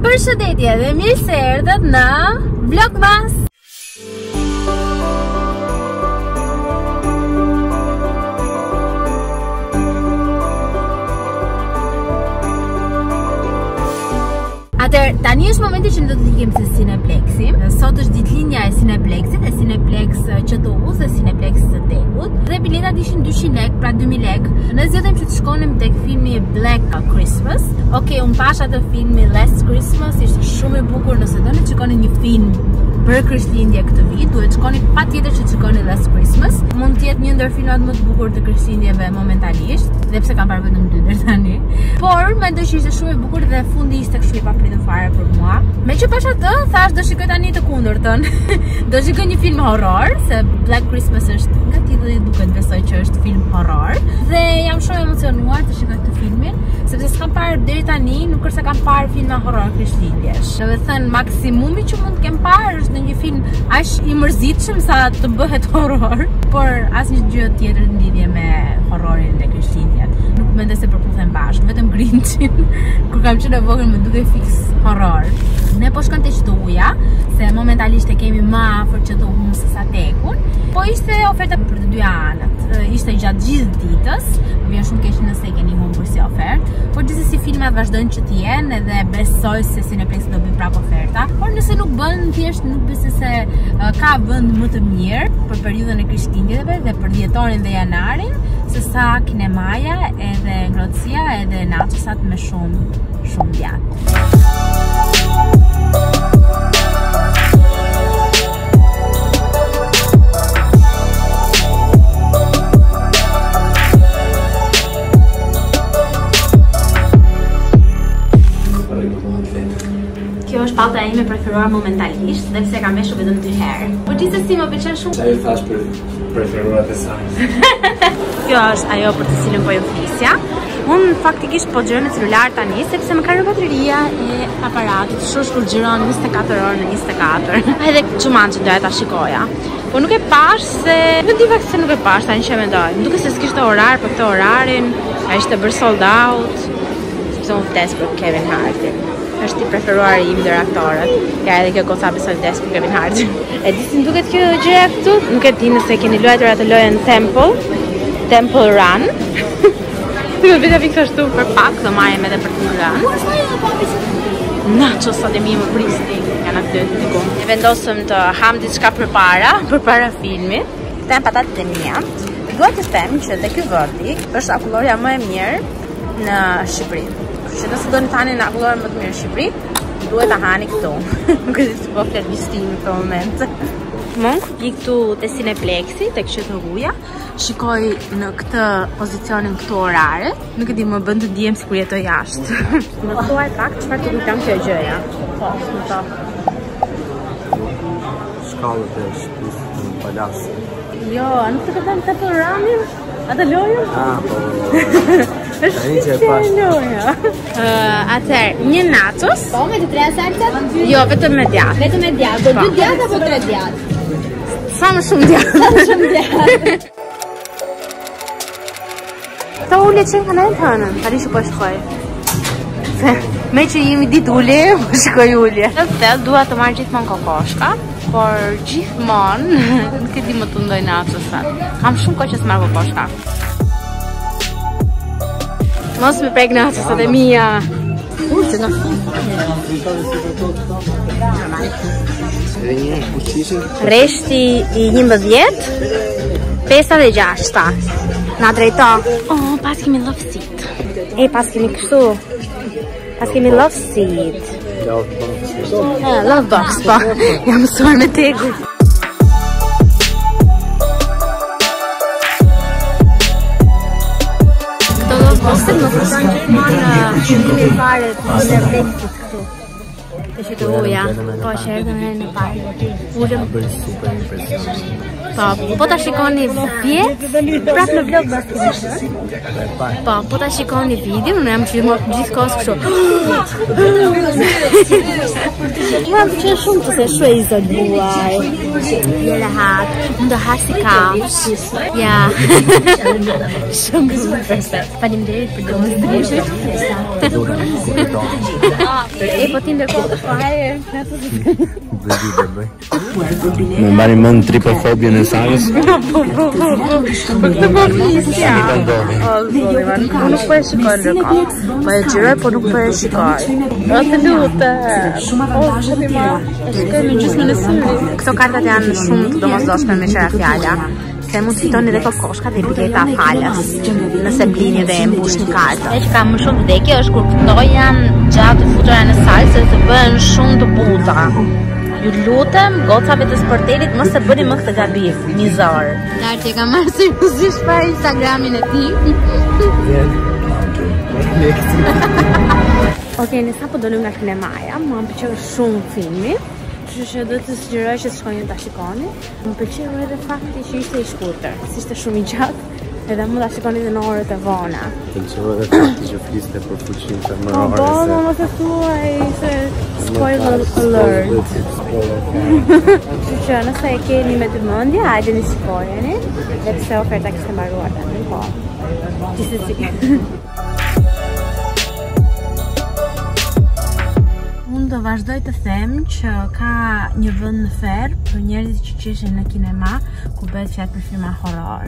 Përshëndetje dhe mirë se erdhët në VLOGMAS. Atëherë, tani është momenti që ne do të ikim te Cineplexi. Sot është ditëlindja e Cineplexit, e Cineplex QTU-s dhe Cineplex të Tekut. Dhe biletat ishin 200 lekë, pra 2000 lekë. Ne zgjedhëm që të shkonim tek filmi Black Christmas. Okej, unë pash atë filmi Last Christmas, ishte shumë i bukur. Nëse doni të shikoni një film për Krishtlindje këtë vit, duhet të shkoni patjetër që të shikoni Last Christmas. Mund të jetë një ndër filmat më të bukur të Krishtlindjeve momentalisht, dhe pse kam parë vetëm 2 deri tani. Por mendoj që ishte shumë i bukur dhe fundi ishte kështu i papritur fare për mua. Me që pash atë, thash do shikoj tani të kundërtën. Do shikoj një film horror, se Black Christmas është nga titulli duket besoj që është film horror, dhe jam shumë emocionuar të shikoj këtë filmin, sepse s'kam parë deri tani, nuk është se kam parë filma horror Krishtlindjesh. Do të thënë maksimumi që mund të kem parë është në një film aq i mërzitshëm sa të bëhet horror, por asnjë gjë tjetër në lidhje me horrorin dhe Krishtlindjet. Nuk mendoj se përputhen bashkë, vetëm Grinchin. Kur kam qenë e vogël më duke fiks horror. Ne po shkojmë te QTU-ja, se momentalisht e kemi më afër QTU-n se sa Tekun, po ishte oferta për të dy anët. Ishte gjatë gjithë ditës, vjen shumë keq nëse e keni humbur si ofertë, por gjithsesi filmat vazhdojnë që të jenë dhe besoj se Cineplex do bëj prapë oferta. Por nëse nuk bën, thjesht nuk besoj se ka vend më të mirë për periudhën e Krishtlindjeve dhe për dhjetorin dhe janarin, sesa kinemaja edhe ngrohtësia edhe nachosat me shumë djathtë. Kjo është pallta ime e preferuar momentalisht, dhe pse kam veshur vetëm 2 herë. Po gjithsesi më pëlqen shumë. Sa i thash për preferuarat e saj. Kjo është ajo për të cilën po ju flisja. Unë faktikisht po xhiron me celular tani sepse më ka rënë bateria e aparatit, kështu që xhiron 24 orë në 24. Edhe çuman që doja ta shikoja. Po nuk e pash se nuk di se nuk e pash tani që mendoj. Më duket se s'kishte orar për këtë orarin, ai ishte bërë sold out. Sepse unë vdes për Kevin Hartin. Është i preferuar im ndër aktorët. Ja, edhe kjo goca besoj vdes për Kevin Hartin. E di si duket kjo gjë këtu? Nuk e di nëse keni luajtur atë lojën Temple Run. Duket vetë fiksa ashtu për pak, do marrim edhe për të rënë. Nachosat e mi më prisni, janë aty diku. Ne vendosëm të ham diçka përpara filmit. Këto janë patatet e mia. Dua të them që te ky vendi është akullorja më e mirë në Shqipëri. Që nëse do një tani në akullorën më të mirë në Shqipëri, duhet ta hani këtu. Nuk e di si po flet vistim në këtë moment. Mund vi këtu te Cineplexi, tek QTU-ja, shikoj në këtë pozicionin këtu orare. Nuk e di, më bën të ndihem sikur jetoj jashtë. Më thuaj pak çfarë të kujton kjo gjëja. Po, më thon. Shkallët e shtëpisë në palas. Jo, nuk të them Temple Runin? Atë lojën? Po. Është që loja. Atëherë, një nachos. Po, me të 3 salcat? Jo, vetëm me djathtë. Vetëm me djathtë. Po 2 djathtë apo 3 djathtë? Sa më shumë djathtë. Sa më shumë djathtë. Ta ullet që kanë e hënën, tani që po shkoj. Me që jemi ditë ullje, po shkoj ullje. Dhe dua të marrë gjithmonë kokoshka, por gjithmonë nuk e di më të ndoj nachosat. Kam shumë kohë që s'marrë kokoshka. Mos me prek nachosat e mia. Që nga Edhe një fuqishëm. Reshti i 11, 56. Na drejto. Oh, pas kemi love seat. Pas kemi kështu. Pas kemi love seat. Love box, po. Jam mësuar me Teku. Këto love boxet më fërton gjithmonë në fare të Cineplexit këtu. Të QTU-ja, po që erdhëm herë në parë. Ulëm Super impresion. Po ta shikoni vjet, prap në VLOGMAS kishte. Po ta shikoni video, unë jam gjithkohës kështu. më pëlqen shumë të se shue izoluar. Jere hat, më do ha si ka. Ja. Shumë perfekt. Faleminderit për demonstrimin. E po ti ndërkohë të fare. Më mbani mend tripofobien e Sarës. Këtë po fisja. Unë nuk po e shikoj ndërkohë. Po e gjyroj, po nuk po e shikoj. O të lutem. O, shëti ma. E shikoj me gjysmën e syri. Këto kartat janë shumë të domosdoshme me qëra fjalla. Se mund të fitoni dhe kokoshka dhe bileta falës nëse blini dhe mbush një kartë. E që ka më shumë vdekje është kur këto janë gjatë futura në salë se të bëhen shumë të buta. Ju lutem, gocave të sportelit mos e bëni më këtë gabim, një zorë. Lartë e ka marrë seriozisht pa Instagramin e tij. Okej, ne sapo dolim nga kinemaja, më pëlqeu shumë filmi. Që do të sugjeroj që të shkoni ta shikoni. Më pëlqeu edhe fakti që ishte i shkurtër, si ishte shumë i gjatë, edhe mund ta shikoni edhe në orët e vona. Pëlqeu edhe fakti që fliste për fuqinë të më orë. Po, mos e thuaj se spoiler alert. Kështu që nëse e keni me vëmendje, hajde ni shikojeni, edhe pse oferta kishte mbaruar tani, po. Gjithsesi. Unë do vazhdoj të them që ka një vend në Ferr për njerëzit që qeshin në kinema ku bëhet fjalë për filma horror.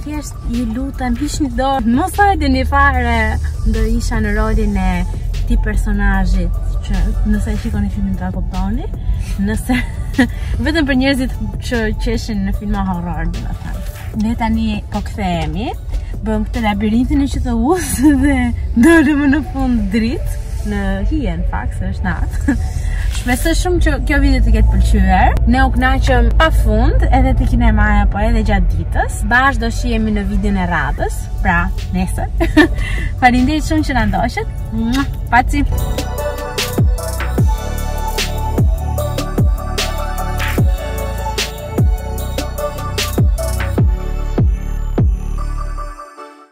Thjesht ju lutem hiqni dorë, mos hajdeni fare, do isha në rolin e këtij personazhit që nëse e shikoni filmin ta kuptoni, nëse vetëm për njerëzit që qeshin në filma horror, domethënë. Ne tani po kthehemi, bëjmë këtë labirintin e QTU-s dhe dolëm në fund dritë. Në Heii në fakt, se është natë. Shpresoj shumë që kjo video të ketë pëlqyer. Ne u kënaqëm pafund edhe te kinemaja, po edhe gjatë ditës. Bash do shihemi në videon e radhës, pra nesër. Faleminderit shumë që na ndoqët. Paci.